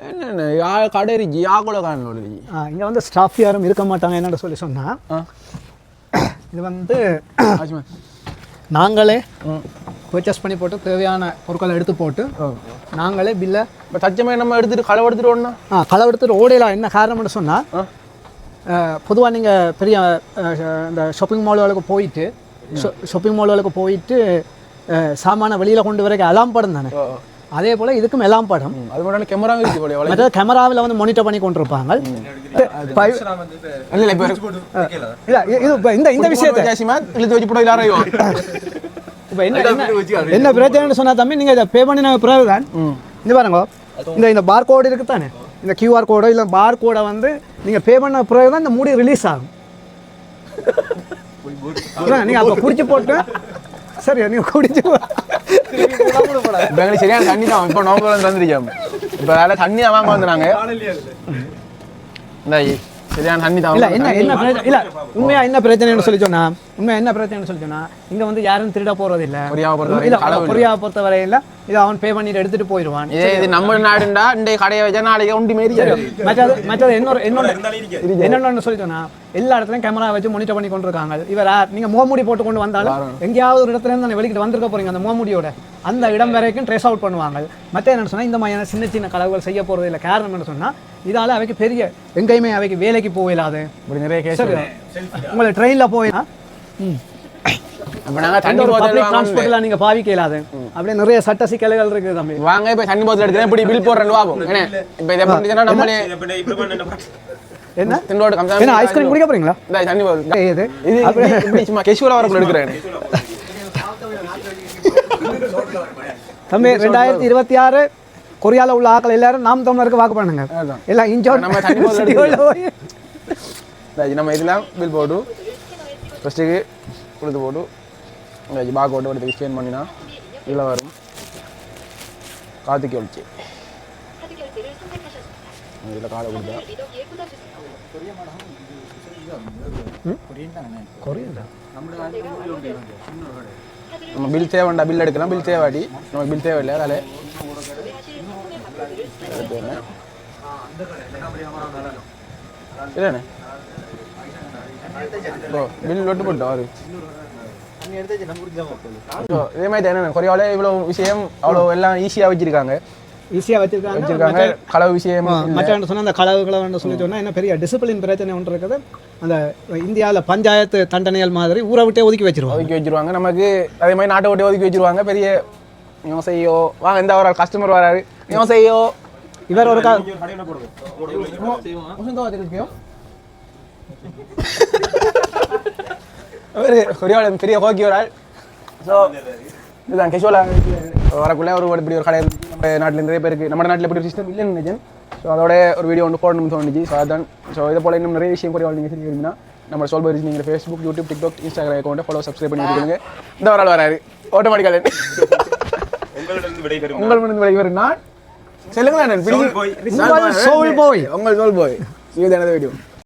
என்ன கடை இருக்கு கூட காணல இங்கே வந்து ஸ்டாஃப் யாரும் இருக்க மாட்டாங்க என்னென்னு சொல்லி சொன்னால் இது வந்து நாங்களே பர்ச்சேஸ் பண்ணி போட்டு தேவையான பொருட்களை எடுத்து போட்டு நாங்களே பில்லை இப்போ தச்சமே நம்ம எடுத்துகிட்டு களை எடுத்துகிட்டு ஓடணும் களை எடுத்துகிட்டு ஓடையலாம். என்ன காரணம்னு சொன்னால் பொதுவாக நீங்கள் பெரிய இந்த ஷாப்பிங் மால்களுக்கு போயிட்டு சாமான வெளியில் கொண்டு வரைக்கும் அலாம் படம் தானே, அதே போல் இதுக்கும் எல்லாம் படம். அது மட்டும் கேமரா மற்ற கேமராவில் வந்து மானிட்டர் பண்ணி கொண்டிருப்பாங்க. இந்த விஷயத்தை இப்போ என்ன பிரச்சனைன்னு சொன்னால் தம்பி நீங்கள் இதை பே பண்ணின பிறகு தான் இந்த பாருங்க இந்த பார் கோடு இருக்குது தானே, இந்த கியூஆர் கோடோ இல்லை பார் கோடை வந்து நீங்கள் பே பண்ண பிறகு தான் இந்த மூடி ரிலீஸ் ஆகும். நீங்கள் அப்போ குடிச்சு போட்டு சரி நீங்கள் குடிச்சு சரியான தண்ணி தான் இப்போ நோம்பு தந்துருக்கோம். இப்போ வேலை தண்ணி தான் வாங்க வந்துடுறாங்க. இந்த சரியான தண்ணி தான். இல்லை இல்லை உண்மையாக என்ன பிரச்சனைன்னு சொல்லி சொன்னா இங்கே வந்து யாரும் திருட போகிறது இல்லை. கொரியாவை பொறுத்த வரையில் இது அவன் பே பண்ணிட்டு எடுத்துட்டு போயிடுவான். இது நம்ம நாடுண்டா இந்த கடையை வச்சா நாளைக்கு உண்டி மாரி. மற்றது என்னொன்னு சொல்லி சொன்னா எல்லா இடத்துலையும் கேமரா வச்சு மானிட்டர் பண்ணி கொண்டிருக்காங்க. இவர் நீங்கள் மோமுடி போட்டு கொண்டு வந்தாலும் எங்கேயாவது ஒரு இடத்துல இருந்து வெளிக்கிட்டு வந்திருக்க போறீங்க, அந்த மோமுடியோட அந்த இடம் வரைக்கும் ட்ரேஸ் அவுட் பண்ணுவாங்க. மற்ற என்னன்னு சொன்னால் இந்த மாதிரியான சின்ன சின்ன களவுகள் செய்ய போகிறது இல்லை. காரணம் என்ன சொன்னால் இதால் அவைக்கு பெரிய எங்கேயுமே அவைக்கு வேலைக்கு போயிடாது. இப்படி நிறைய கேஸ் உங்களை ட்ரெயினில் போயினா டிரான்ஸ்போர்ட்லாம் நீங்கள் பாவிக்க இயலாது. அப்படியே நிறைய சட்ட சிக்கல்கள் இருக்குது தம்பி. வாங்க இப்போ தண்ணி போத்தல் எடுத்து இப்படி பில் போடுறேன் வாபம். இப்போ இதை பண்ணிச்சுன்னா நம்மளே என்ன ஐஸ்கிரீம் குடிக்க போறீங்களா? தண்ணி போத்தல் இது இப்படி சும்மா கேஷுவலாக வரக்குள்ள எடுக்கிறேன் தம்பி. 2026 கொரியாவில் உள்ள ஆக்கள் எல்லாரும் நாம் தமிழருக்கு வாக்கு பண்ணுங்க. எல்லாம் இன்ஜோர் நம்ம தண்ணி போத்தல் நம்ம இதெல்லாம் பில் போட்டு ஃபஸ்ட்டுக்கு கொடுத்து போட்டு பாக் ஓட்டு எடுத்து ஸ்கேன் பண்ணினா இதில் வரும் காத்துக்கு ஒழிச்சு இதில் காலை கொடுத்தா நம்ம பில் தேவைண்டா பில் எடுக்கலாம். பில் தேவாடி நமக்கு பில் தேவையில்லை. அதால இல்லைண்ணே பில் ஒட்டு போட்டோம் அவரு இதே மாதிரி என்ன கொரியாவில் இவ்வளோ விஷயம் அவ்வளோ எல்லாம் ஈஸியாக வச்சிருக்காங்க. களவு விஷயம் மற்ற சொன்னால் அந்த களவுகளை சொல்லி சொன்னால் என்ன பெரிய டிசிப்ளின் பிரச்சனை ஒன்று இருக்குது. அந்த இந்தியாவில் பஞ்சாயத்து தண்டனைகள் மாதிரி ஊரை விட்டே ஒதுக்கி வச்சிருவாங்க. நமக்கு அதே மாதிரி நாட்டை விட்டே ஒதுக்கி வச்சிருவாங்க. பெரிய யோசையோ வாங்க எந்த ஒரு கஸ்டமர் வராரு யோசையோ இவர் ஒரு கொரியாவில் பெரிய ஹோக்கி ஒரு ஆள். ஸோ இதுதான் கேஷுவலாக வரக்குள்ளே இப்படி ஒரு கடை நம்ம நாட்டில் நிறைய பேருக்கு நம்ம நாட்டில் இப்படி ஒரு சிஸ்டம் இல்லைன்னு நினைச்சேன். ஸோ அதோட ஒரு வீடியோ ஒன்று போடணும்னு தோணுச்சு. ஸோ அதான் ஸோ இதை போல் இன்னும் நிறைய விஷயம் கொரியாவில் நீங்கள் தெரிஞ்சுன்னா நம்ம சொல்பரிச்சு நீங்கள் ஃபேஸ்புக், யூடியூப், டிக்டாக், இன்ஸ்டாகிராம் அக்கௌண்ட்டை ஃபாலோ சப்ஸ்கிரைப் பண்ணி வச்சுக்கோங்க. இந்த ஒரு ஆள் வராரு ஆட்டோமேட்டிக்கல் உங்களிடம் விடைபெறும் நான் சொல்லுங்களேன். உங்கள் சோல் போய் இது எனது வீடியோ.